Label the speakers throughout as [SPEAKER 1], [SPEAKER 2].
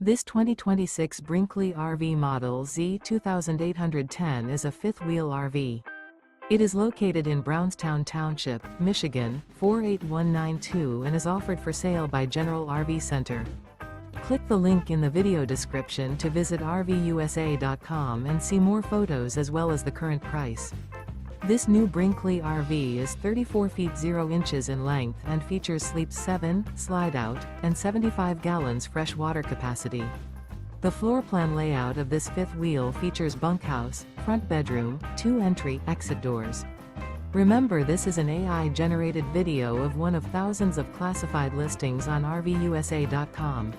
[SPEAKER 1] This 2026 Brinkley RV Model Z 2810 is a fifth-wheel RV. It is located in Brownstown Township, Michigan, 48192 and is offered for sale by General RV Center. Click the link in the video description to visit RVUSA.com and see more photos as well as the current price. This new Brinkley RV is 34 feet 0 inches in length and features sleep 7, slide-out, and 75 gallons fresh water capacity. The floor plan layout of this fifth wheel features bunkhouse, front bedroom, 2 entry/exit doors. Remember, this is an AI-generated video of one of thousands of classified listings on RVUSA.com.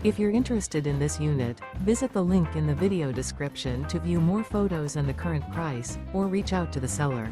[SPEAKER 1] If you're interested in this unit, visit the link in the video description to view more photos and the current price, or reach out to the seller.